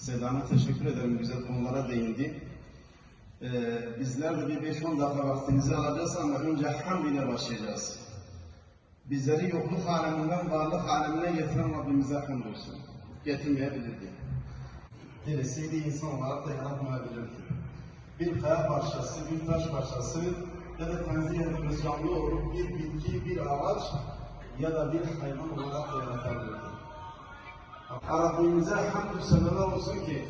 Seda'na teşekkür ederim. Güzel konulara değindi. Bizler de bir 5-10 dakika vaktinizi alacağız ama önce hamd ile başlayacağız. Bizleri yokluk aleminden varlık alemine getiren Rabbimize hamd olsun. Getirmeyebilirdi. Dileseydi insan olarak da yaratmayabilirdi. Bir kaya parçası, bir taş parçası ya da tenzih edilmiş canlı olup bir bitki, bir ağaç ya da bir hayvan olarak da yaratabilirdi. Rabbimize hamdü seneler olsun ki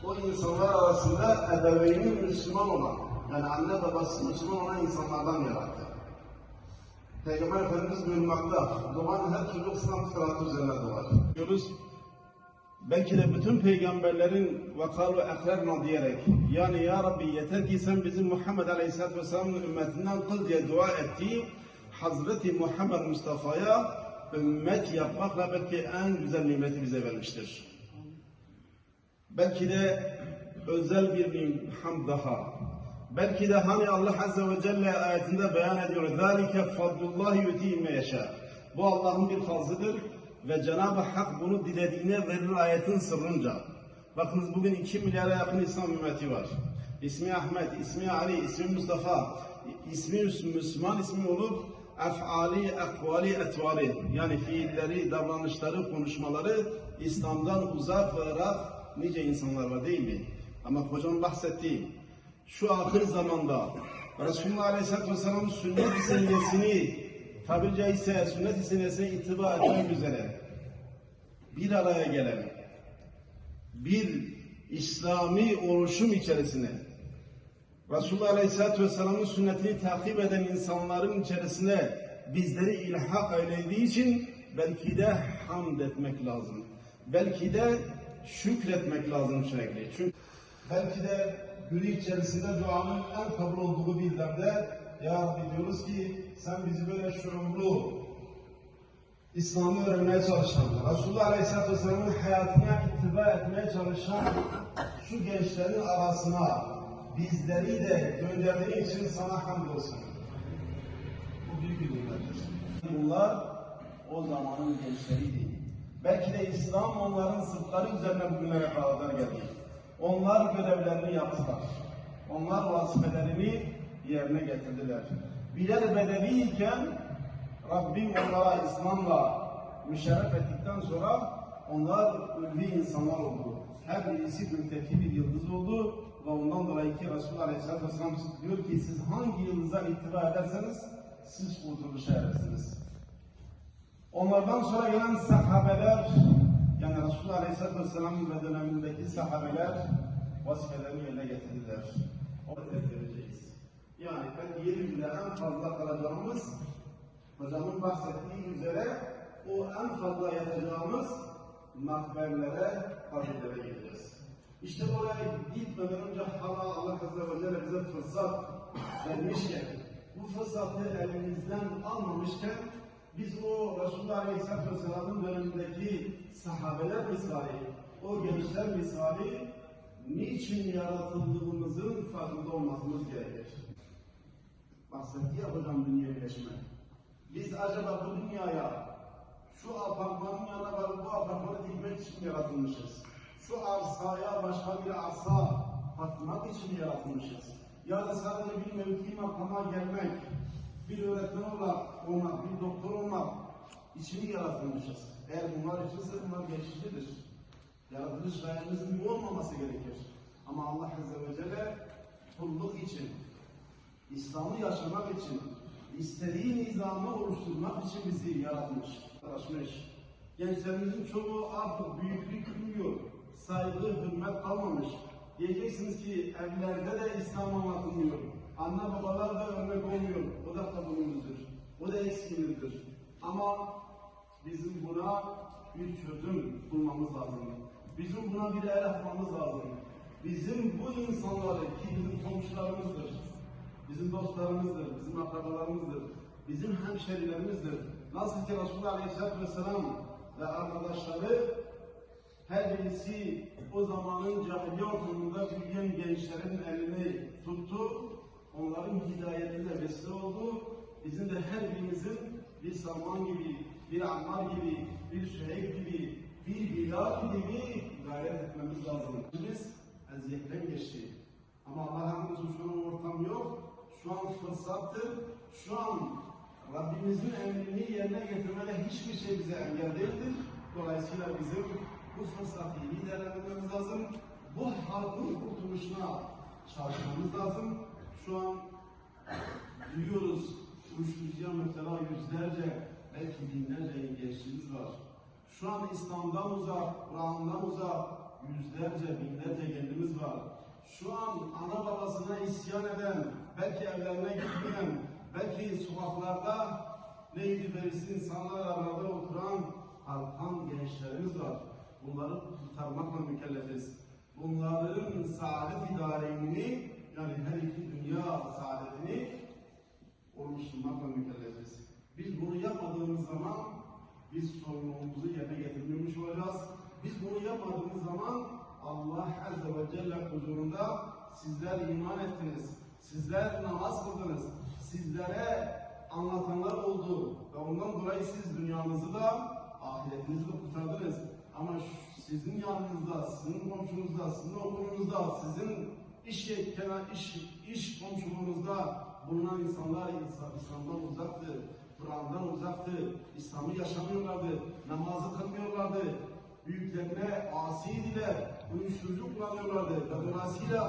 o insanlar arasında ebeveyni Müslüman olan, yani anne babası Müslüman olan insanlardan yarattı. Peygamber Efendimiz buyurmakta, doğan her çocuk İslam fıtratı üzerine doğar. Diyoruz, belki de bütün peygamberlerin vakalu ekrarna diyerek, yani ya Rabbi yeter ki sen bizim Muhammed Aleyhisselatü Vesselam'ın ümmetinden kıl diye dua ettiği Hazreti Muhammed Mustafa'ya ümmet yapmakla belki en güzel nimeti bize vermiştir. Belki de özel bir hamd daha. Belki de hani Allah Azze ve Celle ayetinde beyan ediyor. ذَٰلِكَ فَضْلُ اللّٰهِ يُتِيمَ يَشَاءُ. Bu Allah'ın bir fazlıdır ve Cenab-ı Hak bunu dilediğine verir ayetin sırrınca. Bakınız bugün 2 milyara yakın İslam ümmeti var. İsmi Ahmet, ismi Ali, ismi Mustafa, ismi Müslüman ismi olup ef'ali, ekvali, etvali, yani fiilleri, davranışları, konuşmaları İslam'dan uzak ve rak nice insanlar var değil mi? Ama hocam bahsettiği şu ahir zamanda Resulullah Aleyhisselatü Vesselam'ın sünnet-i seniyesini tabiri caizse sünnet-i seniyesine ittiba etmek üzere bir araya gelen bir İslami oluşum içerisine Resulullah Aleyhisselatü Vesselam'ın sünnetini takip eden insanların içerisine bizleri ilhak eylediği için belki de hamd etmek lazım. Belki de şükretmek lazım sürekli. Çünkü belki de günü içerisinde duanın en kabul olduğu bir demde ya Rabbi diyoruz ki sen bizi böyle şuurlu İslam'ı öğrenmeye çalışan, Resulullah Aleyhisselatü Vesselam'ın hayatına ittiba etmeye çalışan şu gençlerin arasına bizleri de gönderdiğin için sana hamdolsun. Bu büyük bir nimettir. Bunlar o zamanın gençleriydi. Belki de İslam onların sırtları üzerine bugünlere kadar geldi. Onlar görevlerini yaptılar. Onlar vazifelerini yerine getirdiler. Birer bedeviyken Rabbim onlara İslam'la müşerref ettikten sonra onlar ulvi insanlar oldu. Her birisi gülteki bir yıldız oldu ve ondan dolayı ki Resulullah Aleyhisselatü Vesselam diyor ki siz hangi yıldıza ittiba ederseniz siz kurtuluşa erersiniz. Onlardan sonra gelen sahabeler, yani Resulullah Aleyhisselatü Vesselam'ın ve dönemindeki sahabeler vazifelerini yerine getirdiler. O da vereceğiz. Yani belki yeryüzünde en fazla kalacağımız, hocamın bahsettiği üzere o en fazla yatacağımız makberlere, kabirlere gideceğiz. İşte oraya gitmeden önce hala Allah Azze ve Celle bize fırsat vermişken, bu fırsatı elimizden almamışken, biz o Resulullah Aleyhisselatü Vesselam'ın dönemindeki sahabeler misali, o gençler misali, niçin yaratıldığımızın farkında olmamız gerekir. Bahsetti ya hocam dünyaya geçme. Biz acaba bu dünyaya, şu apartmanın yanına varıp bu apartmanı dikmek için yaratılmışız. Şu arsaya başka bir arsa katmak için yaratılmışız. Ya da sadece bir mevki makama gelmek, bir öğretmen olmak, bir doktor olmak için yaratılmışız. Eğer bunlar içinse bunlar geçicidir. Yaratılış gayemizin bu olmaması gerekir. Ama Allah Azze ve Celle kulluk için, İslam'ı yaşamak için, istediği nizamı oluşturmak için bizi yaratmış. Gençlerimizin çoğu artık büyüklük bilmiyor, saygı, hürmet kalmamış. Diyeceksiniz ki evlerde de İslam anlatılmıyor. Anne babalar da örnek olmuyor. O da kabulümüzdür. O da eksiğimizdir. Ama bizim buna bir çözüm bulmamız lazım. Bizim buna bir el atmamız lazım. Bizim bu insanları ki bizim komşularımızdır, bizim dostlarımızdır, bizim akrabalarımızdır, bizim hemşerilerimizdir. Nasıl ki Resulullah Aleyhisselatü Vesselam ve arkadaşları her birisi o zamanın cahiliye ortamında büyüyen gençlerin elini tuttu, onların hidayetine vesile oldu. Bizim de her birimizin bir Salman gibi, bir Ammar gibi, bir Süheyb gibi, bir Bilal gibi gayret etmemiz lazım. eziyetten geçti. Ama Allah hamdolsun şu an ortam yok. Şu an fırsattır. Şu an Rabbimizin emrini yerine getirmede hiçbir şey bize engel değildir. Dolayısıyla bizim bu fırsatı iyi değerlendirmemiz lazım. Bu halkın kurtuluşuna çalışmamız lazım. Şu an duyuyoruz, uyuşturucuya müptela yüzlerce, belki binlerce gençliğimiz var. Şu an İslam'dan uzak, Kur'an'dan uzak yüzlerce, binlerce gencimiz var. Şu an ana babasına isyan eden, belki evlerine gitmeyen, belki sokaklarda neydi verisi insanlarla beraber oturan, halkan gençlerimiz var. Bunları kurtarmakla mükellefiz. Bunların saadet idareyini, yani her iki dünya saadetini oluşturmakla mükellefiz. Biz bunu yapmadığımız zaman biz sorumluluğumuzu yerine getirmemiş olacağız. Biz bunu yapmadığımız zaman Allah Azze ve Celle huzurunda sizler iman ettiniz, sizler namaz kıldınız, sizlere anlatanlar oldu ve ondan dolayı siz dünyanızı da ahiretinizi de kurtardınız. Ama sizin yanınızda, sizin komşunuzda, sizin okulunuzda, sizin iş komşuluğunuzda bulunan insanlar İslam'dan uzaktı, Kur'an'dan uzaktı, İslam'ı yaşamıyorlardı, namazı kılmıyorlardı, büyüklerine asiydiler, uyuşturucu kullanıyorlardı ve dolayısıyla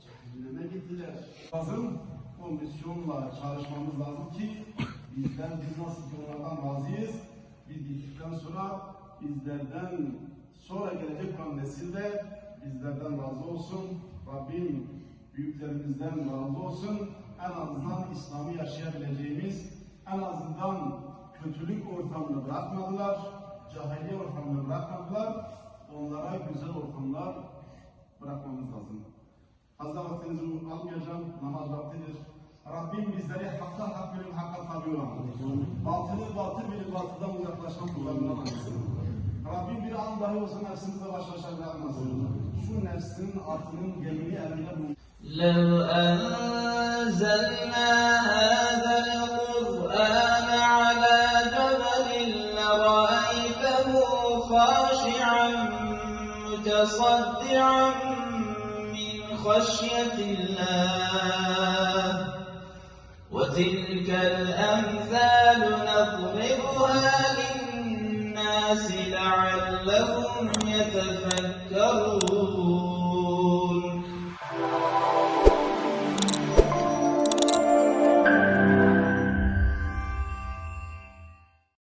cehenneme gittiler. Lazım, o misyonla çalışmamız lazım ki biz nasıl ki onlardan razıyız, biz gittikten sonra bizlerden sonra gelecek olan nesil de bizlerden razı olsun. Rabbim büyüklerimizden razı olsun. En azından İslam'ı yaşayabileceğimiz, en azından kötülük ortamını bırakmadılar, cahiliye ortamını bırakmadılar. Onlara güzel ortamlar bırakmamız lazım. Fazla vaktinizi almayacağım, namaz vaktidir. Rabbim bizleri hakka hak bilip hakka tabi olan, batılı batıl bilip batıldan uzaklaşan kullarından ayırsın. Rabbim bir an dahi olsa nefsimizle baş başa bırakmasın. Şu nefsin artığının gemini elinde bulunsun. لو أنزلنا هذا القرآن على جبل لرأيته خاشعا متصدعا من خشية الله وتلك الأمثال نضربها للناس لعلهم يتفكرون